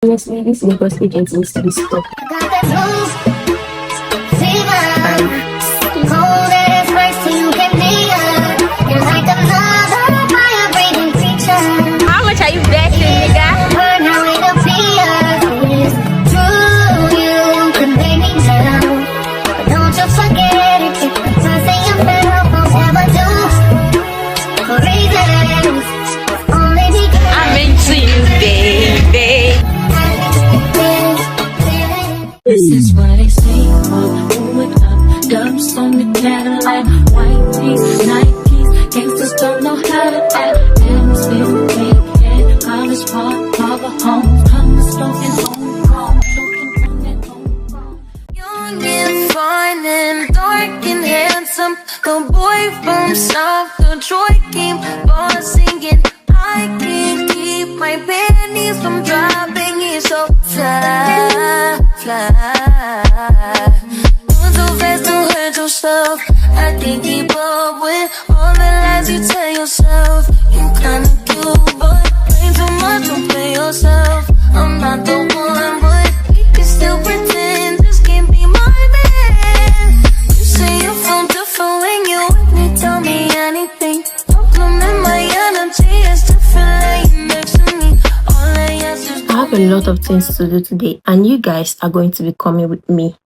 Honestly, this Lagos agent needs to be stopped. How much are you betting, nigga? I'm into you, baby. This is what they say, do it up, dubs on the Cadillac, white tees, Nikes, gangsters don't know how to act, damn still big head, college park, harbor homes, come smoking homegrown, choking on that homegrown. Young and fine and dark and handsome, the boy from South Detroit came bossing and I can't keep my panties from dropping. He's so fly, fly. Moving so fast to hurt yourself. I can't keep up with all the lies you tell yourself. You kinda cute, but play too much, don't play yourself. I'm not the one, but we can still pretend this can't be my man. You say you feel different when you with me, tell me anything. Compliment my energy, it's different laying next to me. All I ask is I have a lot of things to do today, and you guys are going to be coming with me.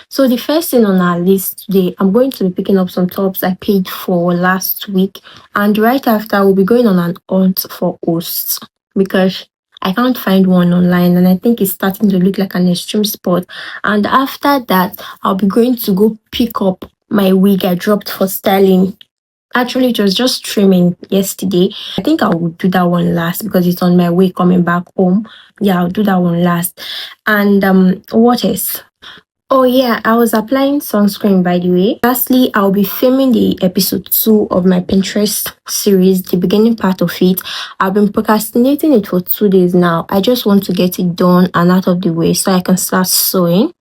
So the first thing on our list today, I'm going to be picking up some tops I paid for last week, and right after we'll be going on an hunt for hosts because I can't find one online and I think it's starting to look like an extreme sport. And after that, I'll be going to go pick up my wig I dropped for styling. Actually, it was just trimming yesterday. I think I will do that one last because it's on my way coming back home. Yeah, I'll do that one last. And what else? Oh yeah, I was applying sunscreen, by the way. Lastly, I'll be filming the episode 2 of my Pinterest series, the beginning part of it. I've been procrastinating it for 2 days now. I just want to get it done and out of the way so I can start sewing.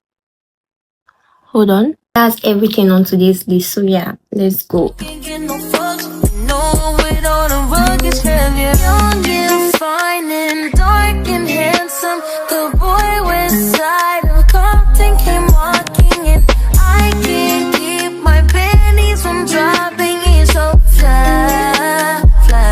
Hold on. That's everything on today's list. So yeah, let's go. can't get no fucks. No, with all the rugged heavy. Young and fine and dark and handsome. The boy west side of Compton came walking in. I can't keep my panties from dropping. He's so fly, fly.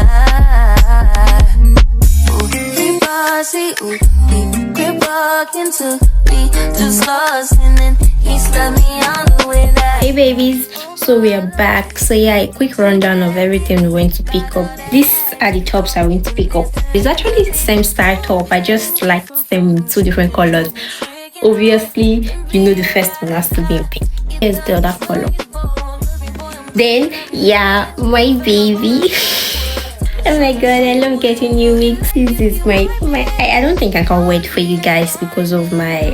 Ooh, he bossy, ooh, he quit walking to me, just lost and then he slapped me on the way that. Hey babies, so we are back. So yeah, a quick rundown of everything we went to pick up. These are the tops I went to pick up. It's actually the same style top, I just liked them in 2 different colors. Obviously, you know the first one has to be in pink. Here's the other color. Then yeah, my baby. Oh my god, I love getting new wigs. This is my I don't think I can wait for you guys because of my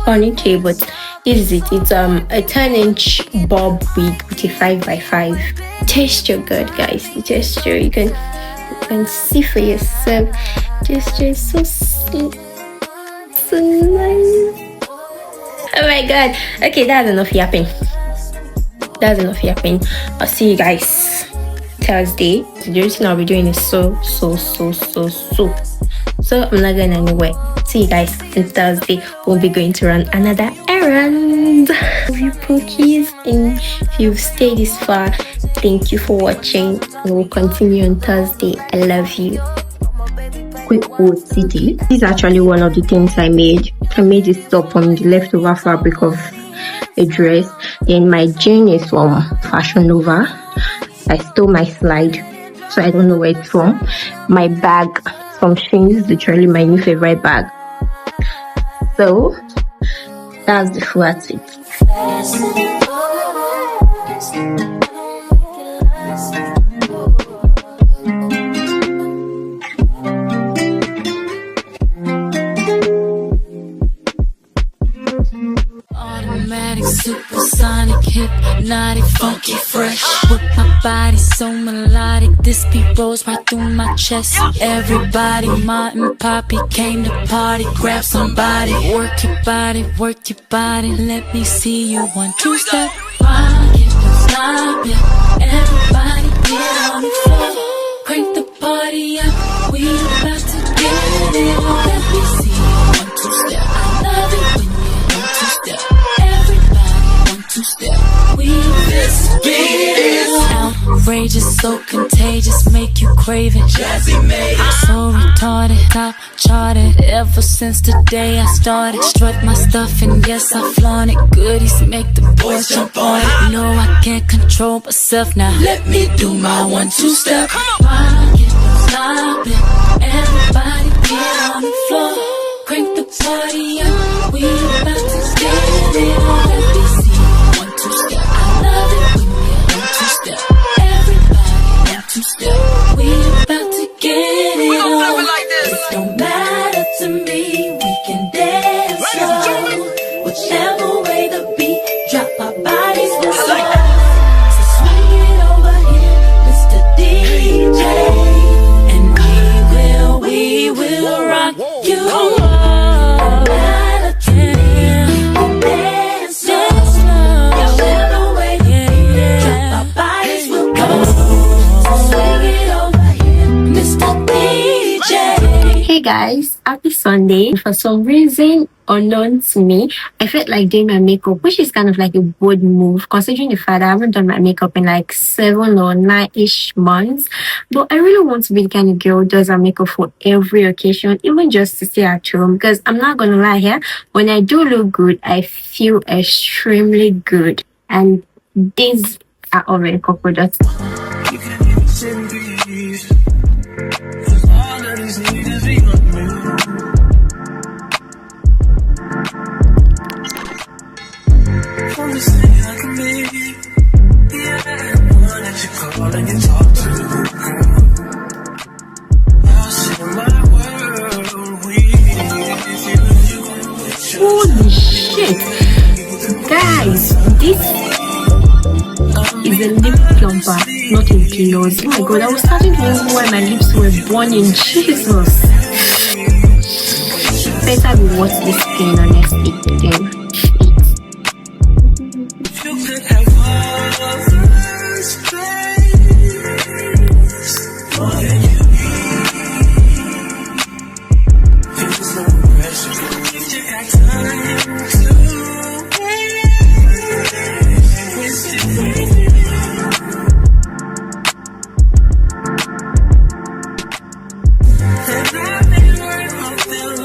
ponytail, but this is it. It's a 10-inch bob wig with a 5x5. Texture good, guys. The texture you can see for yourself. Texture is so sweet, so nice. Oh my god. Okay, that's enough yapping. I'll see you guys Thursday. The reason I'll be doing is so I'm not going anywhere. See you guys on Thursday. We'll be going to run another errand. Love you, Pookies. And if you've stayed this far, thank you for watching. We'll continue on Thursday. I love you. Quick OCD. This is actually one of the things I made. I made this top from the leftover fabric of a dress. Then my jean is from Fashion Nova. I stole my slide, so I don't know where it's from. My bag from Shein is literally my new favorite bag. So that's the full outfit. Automatic, supersonic, hypnotic, funky, fresh. With my body so melodic, this beat rolls right through my chest. Everybody, Martin, Poppy came to party. Grab somebody, work your body, let me see you 1, 2 step. Rock it, stop it. Everybody get on the floor, crank the party up. We about to get it it on. Let me see you 1 2 step. I love it when you 1 2 step. Everybody 1 2 step. We just get it on. Outrageous, so contagious, make you crave it. Jazzy made it. So retarded, top charted. Ever since the day I started, strut my stuff and yes I flaunt it. Goodies make the boys jump on it. No, I can't control myself now. Let me do my 1 2 step. Rock it, stop it. Everybody get on the floor. Crank the party up. We about to get it on. Let me see you 1 2 step. I love it when you 1 2 step. Everybody 1 2 step. We about to get it on. It don't matter to me. We can dance slow. Whichever way the beat drop, our bodies will slow. So swing it over here, Mr. DJ, and we will rock you. No matter to me, we can dance slow. Whichever way the beat drop, our bodies will go. So swing it over here, Mr. DJ. Hey guys, happy Sunday. For some reason unknown to me, I felt like doing my makeup, which is kind of like a bold move considering the fact that I haven't done my makeup in like 7 or 9-ish months. But I really want to be the kind of girl who does her makeup for every occasion, even just to stay at home. Because I'm not gonna lie here, when I do look good, I feel extremely good. And these are already co-products. You can even send these, 'cause all of these niggas be on me. I'm just saying I can be, yeah, the one that you call and you talk to, girl. I'll share my world with you. Holy shit! Guys, this is a lip plumper, not a gloss. Oh my god, I was starting to wonder why my lips were burning. Jesus! Better we watch this thing on next week then. You could have all this space, more than you need. There's no pressure, you just got time to waste it. And I've been worried about them.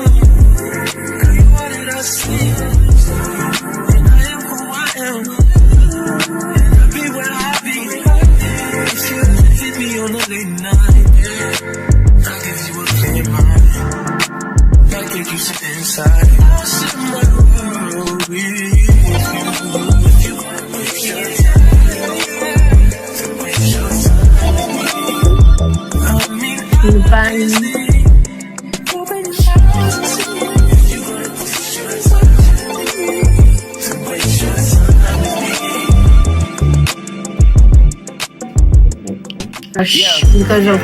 Girl, you wanted us to see. And I am who I am. On a late night, yeah. I'll give you a clear mind. I'll take you to the inside. I'll set my world with you. If you wanna waste your time, waste your time. I mean, honestly, open your eyes and see. If you wanna waste your time, waste your time. Because of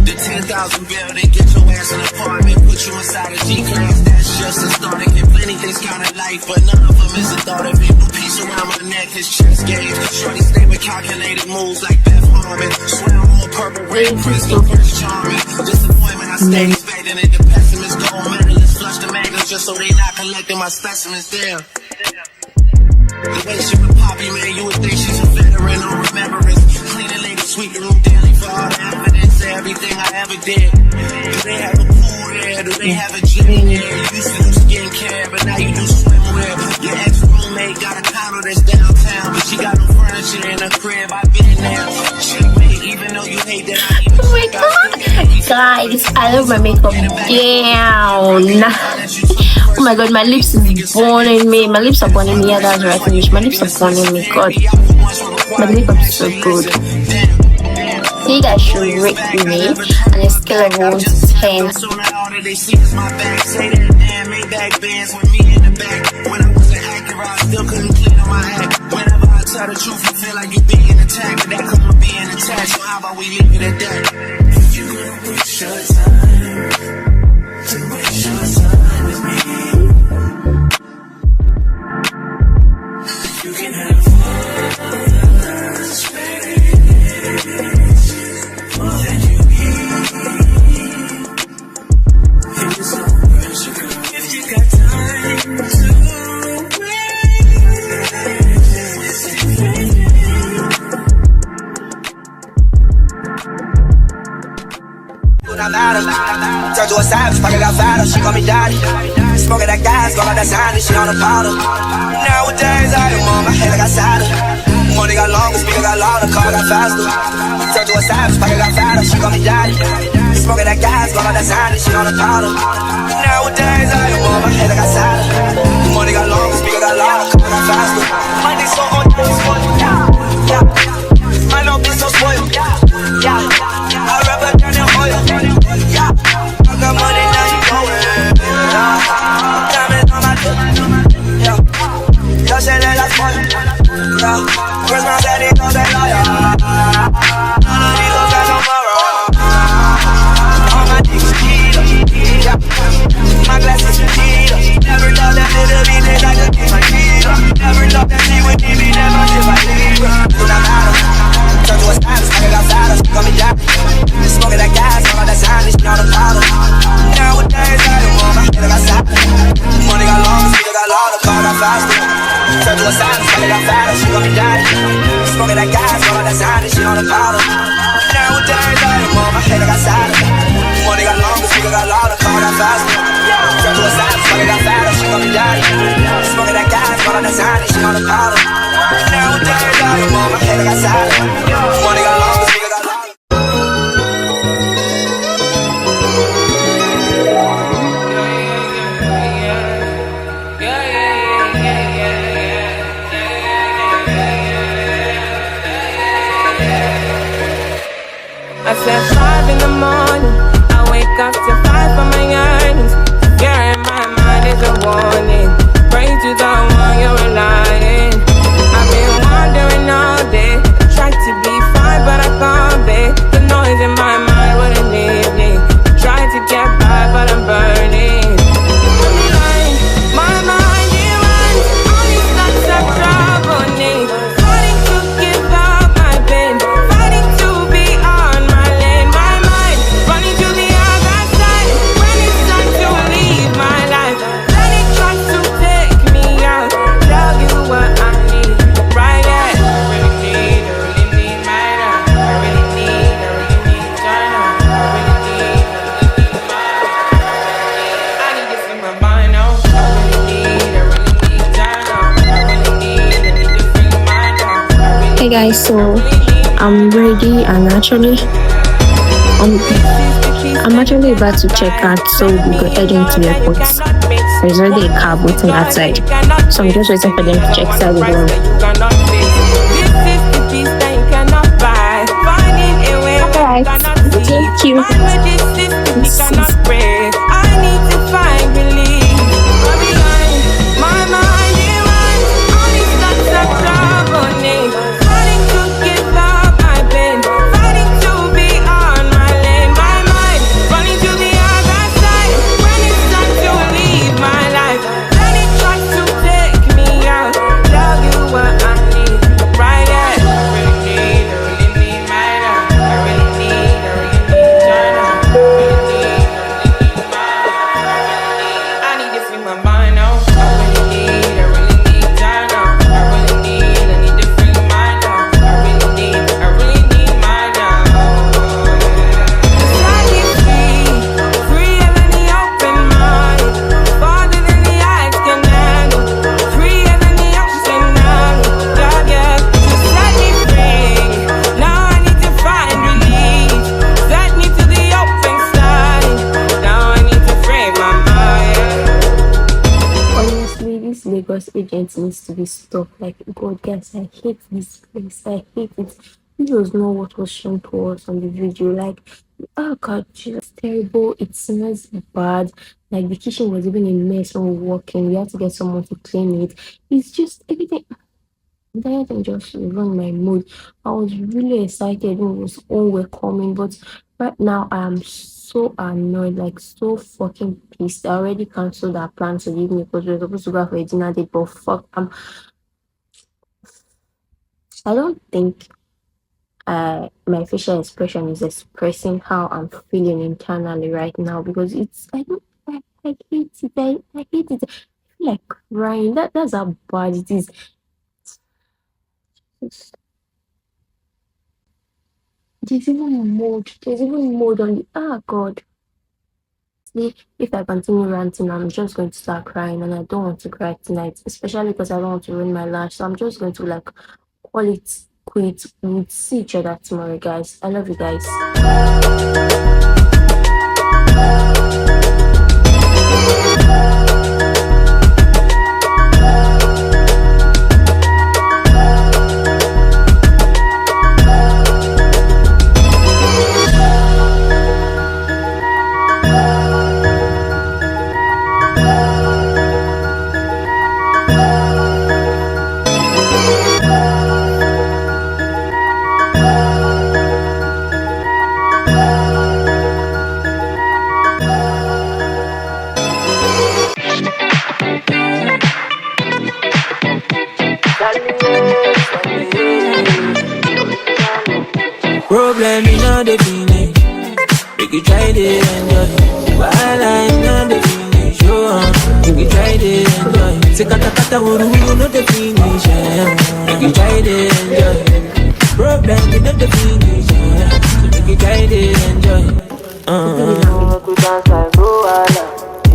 the 10,000 building, get your ass an apartment, put you inside a G-class. That's just a start. Get plenty things count in life, but none of them is a thought of it. No piece around my neck, his chest gauge. Shorty stay with calculated moves like Beth Harmon. Swear I'm on purple rain, crystal, Prince Charming. Disappointment, I stay expecting it. The pessimist, gold medalists, flush the magnums just so they not collecting my specimens. Damn. The way she with Poppy, man, you would think she's a veteran on remembrance. Clean the lady, sweep the room daily for all the evidence of everything I ever did. Do they have a pool there? Do they have a gym there? You used to do skincare, but now you do swimwear. Your ex-roommate got a condo that's downtown, but she got no furniture in her crib. I've been there. Checkmate, even though you hate that I even oh my god! Guys, I love my makeup down. Oh my god, my lips is burning me. My lips are burning me. Yeah, that's right. Finish. My lips are burning me. God, my makeup is so good. So you guys should rate me on a scale of 1 to 10. Tell the truth, you feel like you being attacked, but that come with being attached. So how about we leave it at that? If you gonna waste your time, to waste your time with me, you can have all the space, more than you need. And savage, pocket got fatter, she call me daddy. Smoking that gas, got all that sandy, she on the powder. Nowadays I am on my head, I got sadder. Money got longer, speaker got louder, car got faster. Turned to a savage, pocket got fatter, she call me daddy. Smoking that gas, got all that sandy, she on the powder. Nowadays I am on my head, I got sadder. Money got longer, speaker got louder, car got faster. Money so on, yeah. I know bitch so spoiled, yeah. I rap it down in oil, yeah. I got money now you going, yeah. Diamonds on my tip, yeah. Yo say that I spoil, yeah. Where's my daddy, no they liar. None of these gon' got tomorrow. All my niggas keto, yeah. My glasses are keto. Never thought that little bitch that I could get my keto. Never thought that she would give me that much if I leave her. Do not matter. Turn to a savage, I got fatter, she call me daddy. Smoking that gas, all of that sandy, she on the powder. Nowadays I am on my head, I got sadder. Money got longer, speaker got louder, car got faster. Turn to a savage, I got fatter, she call me daddy. Smoking that gas, all of that sandy, she on the powder. Nowadays I am on my head, I got sadder. Money got longer, speaker got louder, car got faster. Turn to a savage, I got fatter, she call me daddy. Smoking that gas, all of that sandy, she on the powder. Nowadays I am on my head, I got sadder. Money got longer, speaker got louder. I said 5 in the morning, I wake up to 5 for my earnings. Fear in my mind is a warning. Pray to the one you're relying. I've been wandering all day, tried to be fine but I can't be. The noise in my mind wouldn't leave me. Tried to get by but I'm burning. I'm lying, my mind it runs. All these thoughts of trouble me. Fighting to give up my pain, fighting to be on my lane. My mind running to the other side when it's time to leave my life. Then it tries to take me out. Tell you what I need, right? Yeah. I really need my love. I really need your love. I really need my. I need this in my mind now. I really need your love. I really need this in my mind. I really Hey guys, so I'm ready and um, I'm actually about to check out, so we go head into the airport. There's already a cab waiting outside, so I'm just waiting for them to check out the door. Alright, thank you. I need to find relief. My mind it runs. All these thoughts of trouble me. Fighting to give up my pain, fighting to be on my lane. My mind running to the other side when it's time to leave my life. Then it tries to take me out. Tell you what I need, right? Yeah. I really need my love. I really need your love. I really need my. I need this in my mind now. I really need your love. I need to feel my love. I really need my love. I need freer than the open mind, farther than the eyes can handle, freer than the ocean now. Yeah, yeah. Just set me free. Now I need to find relief. Set me to the open side. Now I need to free my mind. Honestly, this Lagos agent needs to be stopped. Like, God, guys, I hate this place. I hate it. This was not what was shown to us on the video. Like, oh God, Jesus, terrible. It smells bad. Like, the kitchen was even a mess when we were walking. We had to get someone to clean it. It's just everything. That thing just ruined my mood. I was really excited when it was all were coming, but right now I am so annoyed, like so fucking pissed. I already cancelled our plan to leave me because we were supposed to go out for a dinner date, but fuck, I don't think my facial expression is expressing how I'm feeling internally right now because it's I hate it. I hate it. I feel like crying. That's how bad it is. There's even mold. There's even mold on the God. honestly, if I continue ranting, I'm just going to start crying, and I don't want to cry tonight, especially because I don't want to ruin my life. So I'm just going to like call it quits. We'll see each other tomorrow, guys. I love you guys. Problem in all the finish. Make you try to enjoy. While I'm not the finish, show on. Make you try to enjoy. Say kata kata wuru wuru not the finish. Make you try to enjoy. Problem in all the finish. So make you try to enjoy. Make you dance like Luala,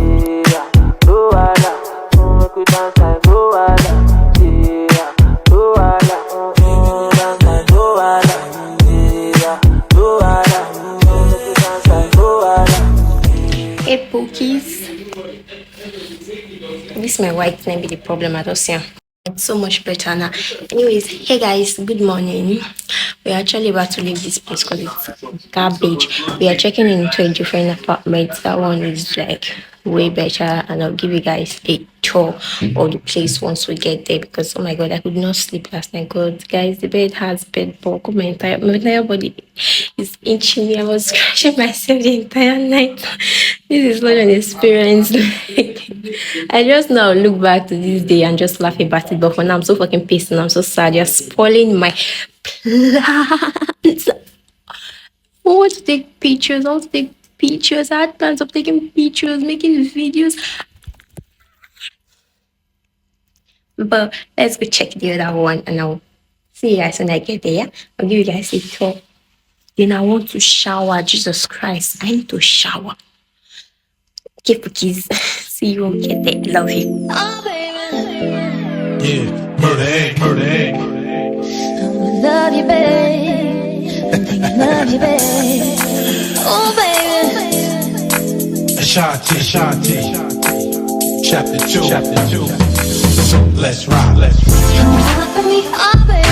yeah, Luala. Make you dance like Luala, yeah, Luala. Dance like Luala. Hey, Pookies. This my white name be the problem. I don't see. It's so much better now. Anyways, hey guys, good morning. We're actually about to leave this place because it's garbage. We are checking into a different apartment. That one is like way better, and I'll give you guys a tour of the place once we get there, because oh my god, I could not sleep last night. God, guys, the bed has bed bug. My entire body is itching me. I was scratching myself the entire night. This is not an experience. I just now look back to this day and just laugh about it. But for now, I'm so fucking pissed and I'm so sad. You're spoiling my plans. I want to take pictures. I want to take pictures. I had plans of taking pictures, making videos. But let's go check the other one and I'll see you guys when I get there. Yeah? I'll give you guys a tour. Then I want to shower. Jesus Christ, I need to shower. Okay, cookies. See you when we get there. Love you. Oh, baby. Yeah, murder egg, murder egg. Love you, babe. Love you, babe. Oh, baby. Ashanti, Ashanti. Chapter 2. Let's rock, let's rock. Can you rock for me? Oh, baby.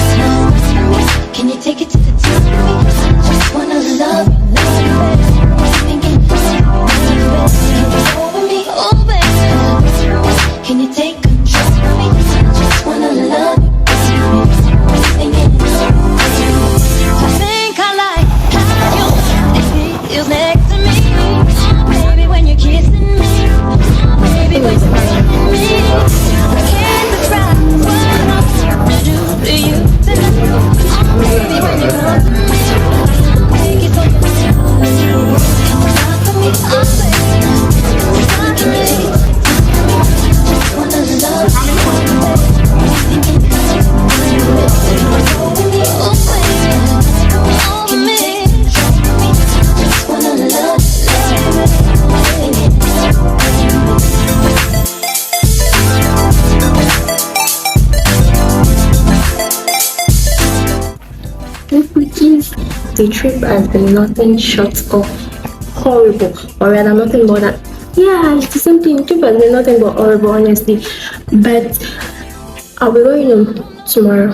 Can you take it to the top for me? Just wanna love you, thinking, over me, oh, baby. Can you take control of me? Just wanna love you, thinking, I think I like how you feel next to me. Oh, baby, when you're kissing me. Oh, baby, when you're kissing me. I can't describe what I'm do to you tonight. Oh, baby, when you come to me, make it so you rock for me, oh, baby, rock for me. Just wanna love you, thinking, over me, oh, baby, over me. Just wanna love you, Cookies. The trip has been nothing short of horrible, or rather, nothing more than it's the same thing. The trip has been nothing but horrible, honestly. But I'll be going home tomorrow,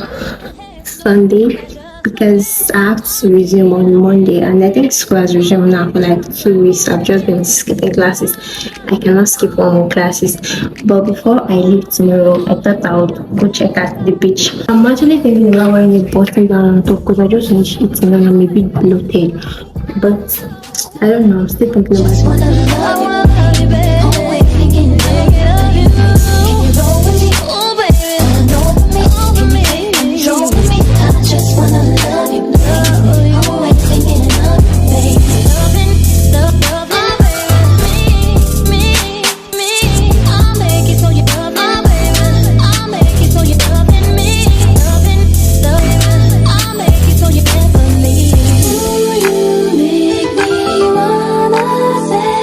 Sunday, because I have to resume on Monday, and I think school has resumed now for like 2 weeks. I've just been skipping classes. I cannot skip one more classes. But before I leave tomorrow, I thought I would go check out the beach. I'm actually thinking about wearing a button down on top because I just finished eating and I'm a bit bloated. But I don't know, I'm still thinking about it. wanna love you, baby. Always thinking of you. Can you roll with me? Oh, baby. Over me, over me. Roll with me. I just wanna love you, love you. Always thinking of you, baby. Loving, love, oh, baby. Me. I'll make it so you love me, oh, baby. I'll make it so you loving me. Loving, I'll make it so you never leave. Ooh, you make me wanna say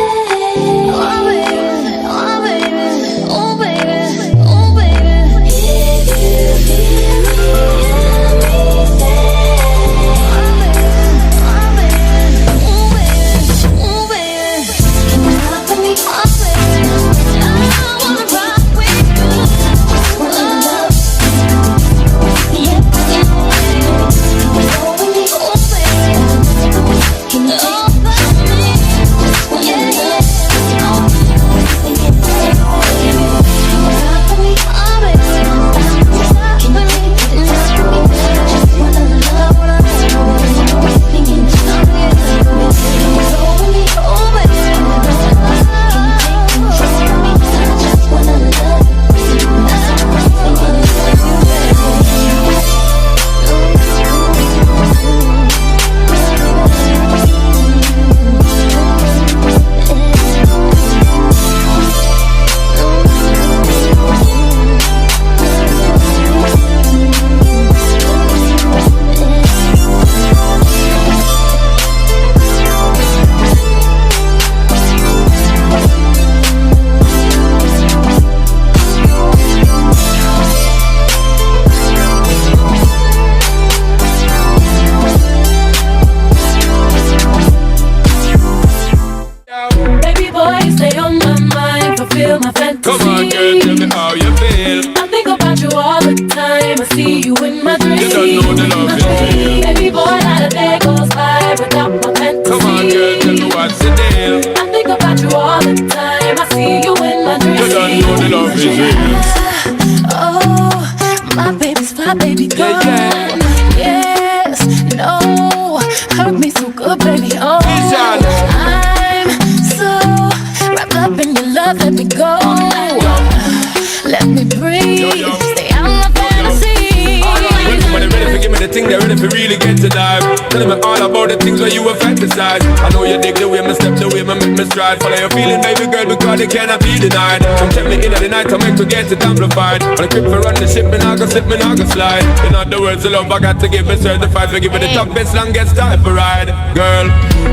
Follow your feeling, baby girl, because they cannot be denied. Come check me in at the night, I make to get it amplified. On a trip for run the ship, and I go slip, and I go slide. In other words, the love I got to give it certified. We give it the toughest, longest time for ride, girl.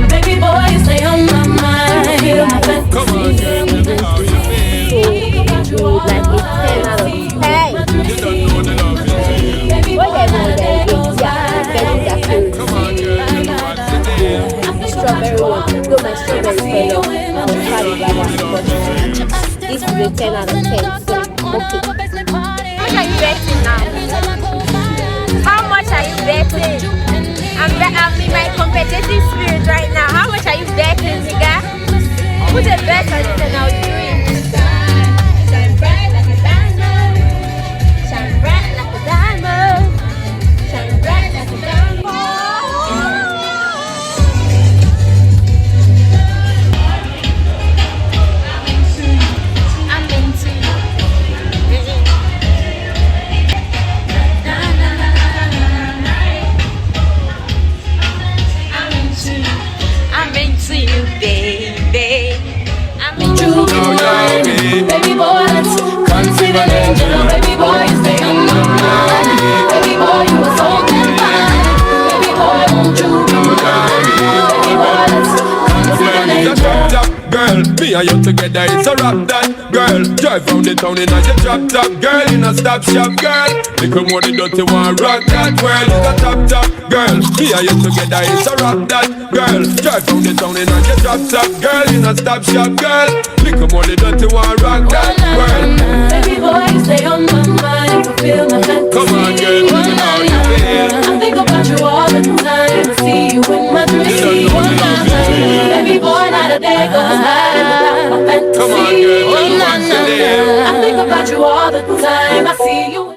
Baby boy, you stay on my mind. Feel my fantasy. Come on, girl, tell me how you feel. Like it's 10 out of 10. You don't know the love is real. Whatever that is, yeah, Come on, girl, tell me what's the deal. strawberry one. Though my strawberry fell off, I was sad about that, but this is a 10 out of 10. So, okay. How much are you betting now? How much are you betting? I'm in my competitive spirit right now. How much are you betting, nigga? Put a bet on it and I'll do it. Shine bright like a diamond. Shine bright like a diamond. Shine bright like a diamond. I'm into you. I'm into you, baby. I'm into you. Baby boy, let's conceive an angel. Baby boy, you stay on my mind. Baby boy, you are so fine. Baby boy, won't you be mine? Baby boy, let's conceive an angel. Girl, me and you together, it's a rap that. Girl, drive round the town in a your drop top. Girl, in a stop shop, girl. Little more the dirty one, rock that world. It's a top top. Girl, me and you together, it's a rap that. Girl, drive round the town in a your drop top. Girl, in a stop shop, girl. Little more the dirty one, rock that world. Baby boy, you stay on my mind. Fulfill my fantasy. Come on, girl, tell me how you feel. I think about you all the time. I see you in my dreams. Baby boy, not a day goes by without my fantasy. Come on, girl, tell me what's the deal. I think about you all the time. I see you.